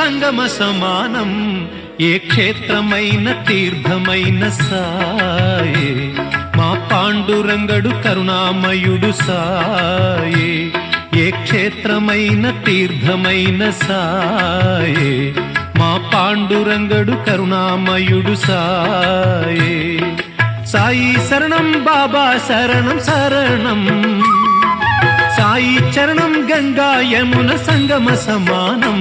సంగమ సమానం ఏ క్షేత్రమైన తీర్థమైన సాయే మా పాండురంగడు కరుణామయుడు సాయే ఏ క్షేత్రమైన తీర్థమైన సాయే మా పాండురంగడు కరుణామయుడు సాయే సాయి శరణం బాబా శరణం శరణం సాయి చరణం గంగా యమున సంగమ సమానం